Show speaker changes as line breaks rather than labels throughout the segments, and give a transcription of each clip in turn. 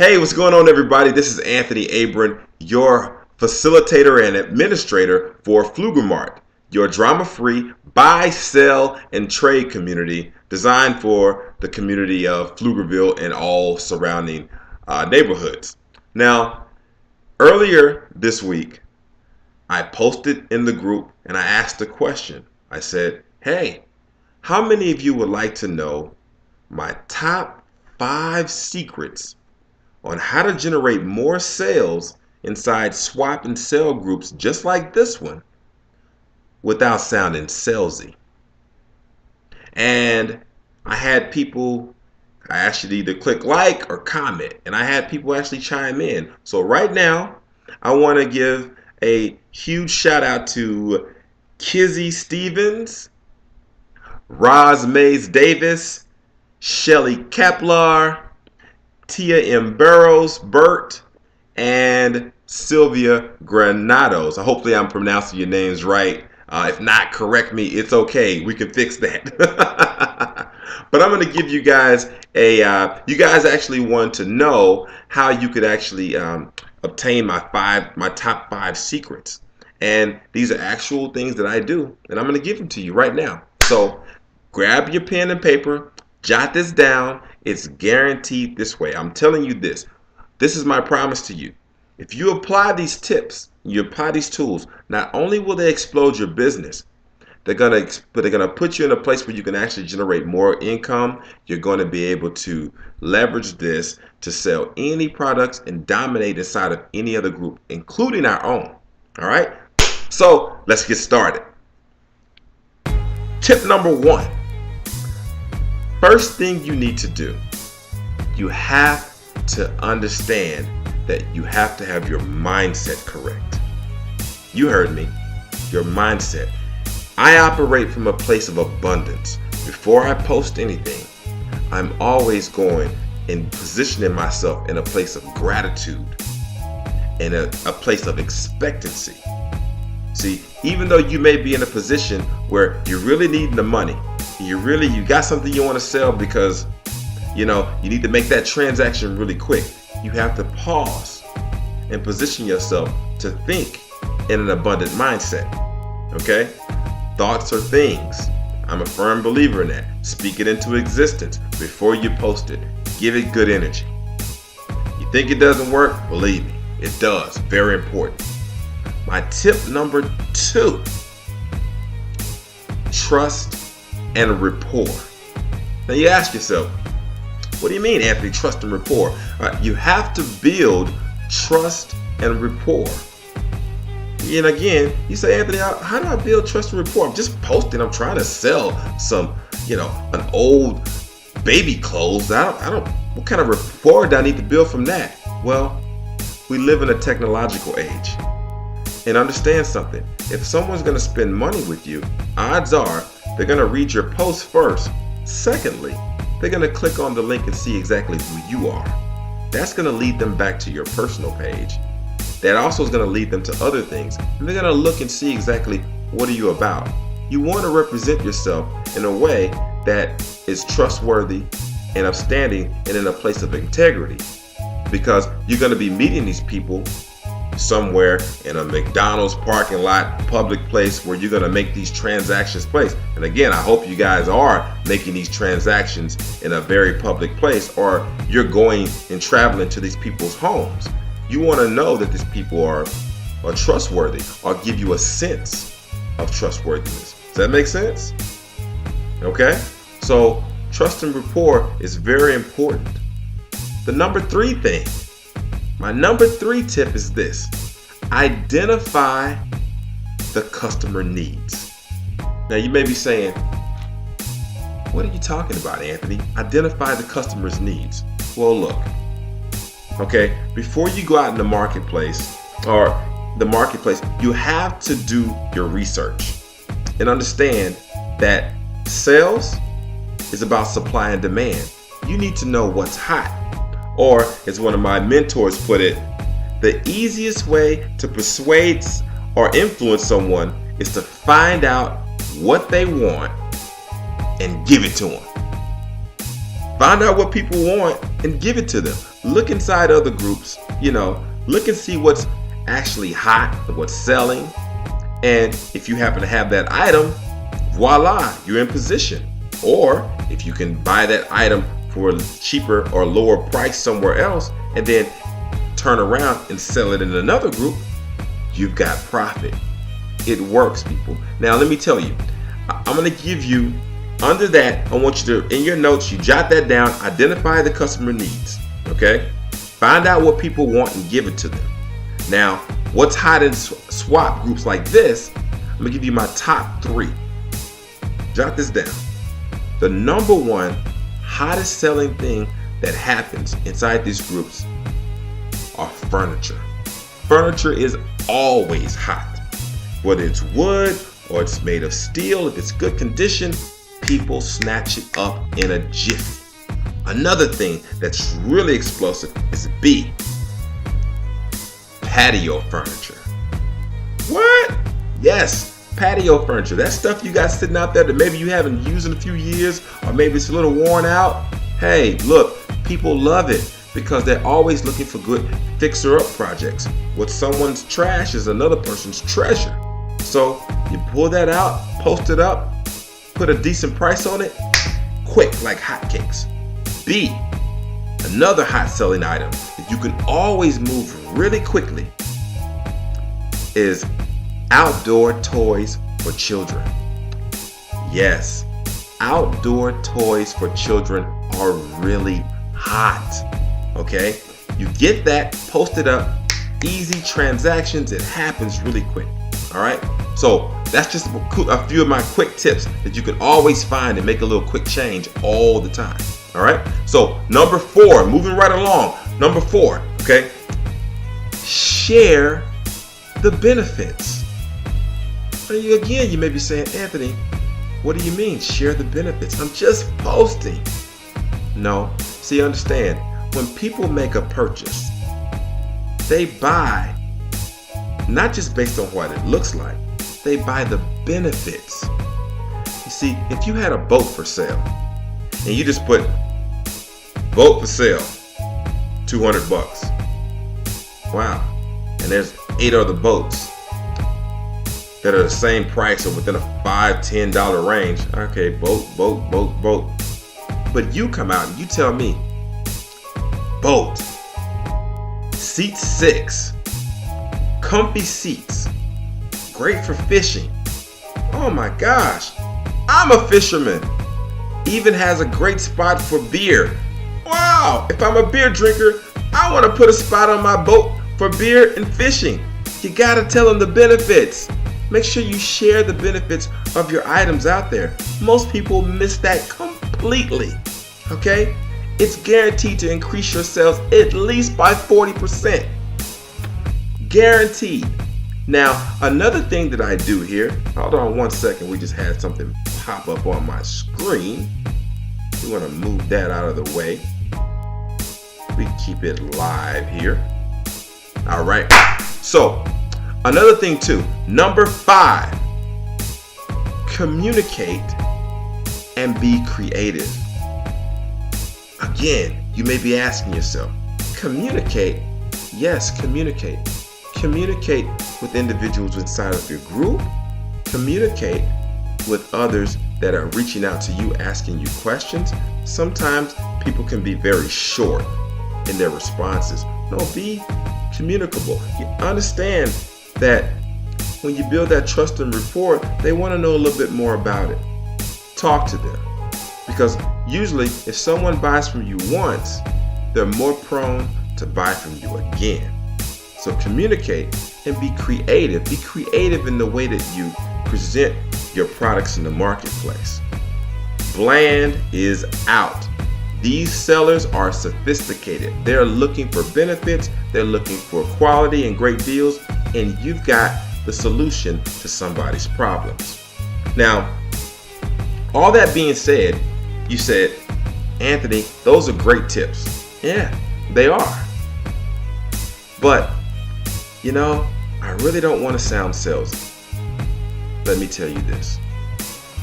Hey, what's going on, everybody? This is Anthony Abron, your facilitator and administrator for Pfluger Mart, your drama-free buy, sell, and trade community designed for the community of Pflugerville and all surrounding neighborhoods. Now, earlier this week, I posted in the group and I asked a question. I said, hey, how many of you would like to know my top 5 secrets on how to generate more sales inside swap and sell groups just like this one without sounding salesy? And I had people, I asked you to either click like or comment, and I had people actually chime in. So right now, I want to give a huge shout out to Kizzy Stevens, Roz Mays Davis, Shelly Keplar, Tia M. Burrows, Burt, and Sylvia Granados. Hopefully I'm pronouncing your names right. If not, correct me. It's okay. We can fix that. But I'm going to give you guys you guys actually want to know how you could actually obtain my top 5 secrets. And these are actual things that I do. And I'm going to give them to you right now. So grab your pen and paper, jot this down. It's guaranteed this way. I'm telling you this. This is my promise to you. If you apply these tips, you apply these tools, not only will they explode your business, they're gonna put you in a place where you can actually generate more income. You're going to be able to leverage this to sell any products and dominate inside of any other group, including our own. All right? So let's get started. Tip number 1. First thing you need to do, you have to understand that you have to have your mindset correct. You heard me, your mindset. I operate from a place of abundance. Before I post anything, I'm always going and positioning myself in a place of gratitude and a place of expectancy. See, even though you may be in a position where you really need the money, you got something you want to sell because you need to make that transaction really quick, you have to pause and position yourself to think in an abundant mindset. Okay? Thoughts are things. I'm a firm believer in that. Speak it into existence before you post it. Give it good energy. You think it doesn't work? Believe me, it does. Very important. My tip number 2, trust and rapport. Now you ask yourself, what do you mean, Anthony, trust and rapport? You have to build trust and rapport. And again, you say, Anthony, how do I build trust and rapport? I'm just posting. I'm trying to sell some, an old baby clothes. What kind of rapport do I need to build from that? Well, we live in a technological age. And understand something. If someone's going to spend money with you, odds are they're going to read your post first. Secondly, they're going to click on the link and see exactly who you are. That's going to lead them back to your personal page. That also is going to lead them to other things. And they're going to look and see exactly what are you about. You want to represent yourself in a way that is trustworthy and upstanding and in a place of integrity. Because you're going to be meeting these people somewhere in a McDonald's parking lot, public place where you're going to make these transactions place. And again, I hope you guys are making these transactions in a very public place, or you're going and traveling to these people's homes. You want to know that these people are trustworthy or give you a sense of trustworthiness. Does that make sense? Okay? So trust and rapport is very important. The number 3 thing, my number 3 tip is this: identify the customer needs. Now you may be saying, what are you talking about, Anthony? Identify the customer's needs. Well, look, okay, before you go out in the marketplace, you have to do your research and understand that sales is about supply and demand. You need to know what's hot. Or, as one of my mentors put it, the easiest way to persuade or influence someone is to find out what they want and give it to them. Find out what people want and give it to them. look inside other groups, look and see what's actually hot, what's selling. And if you happen to have that item, voila, you're in position. Or if you can buy that item for a cheaper or lower price somewhere else and then turn around and sell it in another group, you've got profit. It works, people. Now, let me tell you, I'm going to give you, under that, I want you to, in your notes, you jot that down, identify the customer needs, okay? Find out what people want and give it to them. Now, what's hot in swap groups like this, I'm going to give you my top 3. Jot this down. The number 1 hottest selling thing that happens inside these groups are furniture. Furniture is always hot. Whether it's wood or it's made of steel, if it's good condition, people snatch it up in a jiffy. Another thing that's really explosive is B, patio furniture. What? Yes, patio furniture. That stuff you got sitting out there that maybe you haven't used in a few years, or maybe it's a little worn out. Hey, look, people love it because they're always looking for good fixer-up projects. What someone's trash is another person's treasure. So you pull that out, post it up, put a decent price on it, quick like hotcakes. B, another hot selling item that you can always move really quickly is outdoor toys for children. Yes, outdoor toys for children are really hot. Okay, you get that, post it up, easy transactions, it happens really quick. All right, so that's just a few of my quick tips that you can always find and make a little quick change all the time. All right, so number 4, moving right along. Number 4, okay, share the benefits. Again, you may be saying, Anthony, what do you mean share the benefits? I'm just posting. No, see, understand, when people make a purchase, they buy not just based on what it looks like, they buy the benefits. You see, if you had a boat for sale and you just put boat for sale, $200. Wow. And there's 8 other boats that are the same price or within a $5-10 range. Okay, boat. But you come out and you tell me, boat, seat 6, comfy seats, great for fishing. Oh my gosh, I'm a fisherman. Even has a great spot for beer. Wow, if I'm a beer drinker, I want to put a spot on my boat for beer and fishing. You gotta tell them the benefits. Make sure you share the benefits of your items out there. Most people miss that completely. Okay? It's guaranteed to increase your sales at least by 40%. Guaranteed. Now, another thing that I do here, hold on one second, we just had something pop up on my screen. We want to move that out of the way. We keep it live here. All right. So, another thing too, number 5, communicate and be creative. Again, you may be asking yourself, communicate? Yes, communicate. Communicate with individuals inside of your group. Communicate with others that are reaching out to you, asking you questions. Sometimes people can be very short in their responses. No, be communicable. You understand that when you build that trust and rapport, they want to know a little bit more about it. Talk to them. Because usually if someone buys from you once, they're more prone to buy from you again. So communicate and be creative. Be creative in the way that you present your products in the marketplace. Bland is out. These sellers are sophisticated. They're looking for benefits. They're looking for quality and great deals. And you've got the solution to somebody's problems. Now, all that being said, you said, Anthony, those are great tips. Yeah, they are. But, I really don't want to sound salesy. Let me tell you this.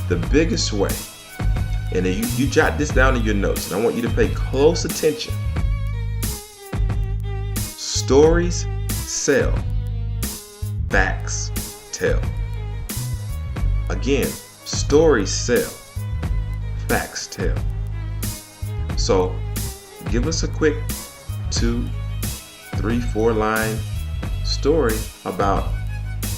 The biggest way, and you jot this down in your notes, and I want you to pay close attention. Stories sell. Facts tell. Again, stories sell. Facts tell. So give us a quick 2, 3, 4 line story about,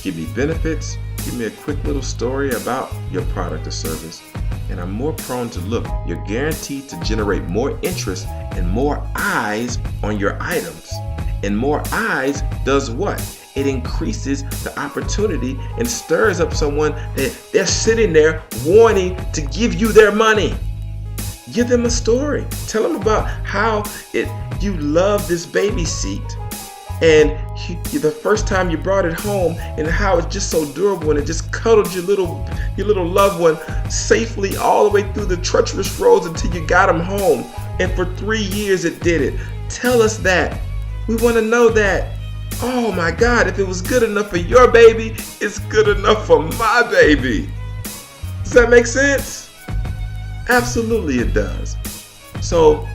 give me benefits, give me a quick little story about your product or service, and I'm more prone to look. You're guaranteed to generate more interest and more eyes on your items. And more eyes does what? It increases the opportunity and stirs up someone that they're sitting there wanting to give you their money. Give them a story. Tell them about how you love this baby seat, and the first time you brought it home, and how it's just so durable, and it just cuddled your little loved one safely all the way through the treacherous roads until you got him home. And for 3 years it did it. Tell us that. We want to know that. Oh my God, if it was good enough for your baby, it's good enough for my baby. Does that make sense? Absolutely it does. So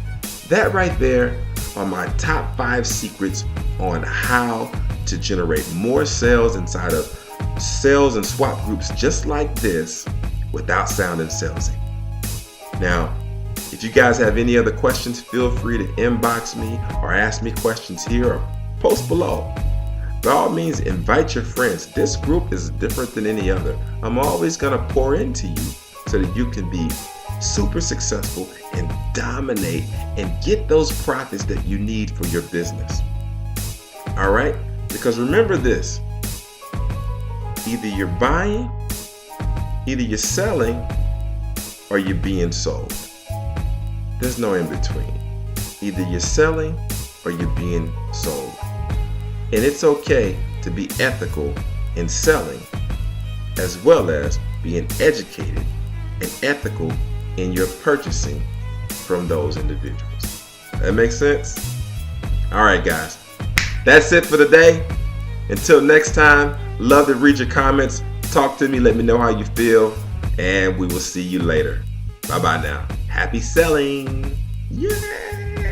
that right there are my top 5 secrets on how to generate more sales inside of sales and swap groups just like this without sounding salesy. Now, if you guys have any other questions, feel free to inbox me or ask me questions here or post below. By all means, invite your friends. This group is different than any other. I'm always going to pour into you so that you can be super successful and dominate and get those profits that you need for your business. All right? Because remember this, either you're buying, either you're selling, or you're being sold. There's no in between. Either you're selling or you're being sold. And it's okay to be ethical in selling as well as being educated and ethical in your purchasing from those individuals. That makes sense? All right, guys. That's it for today. Until next time, love to read your comments. Talk to me. Let me know how you feel. And we will see you later. Bye-bye now. Happy selling. Yay!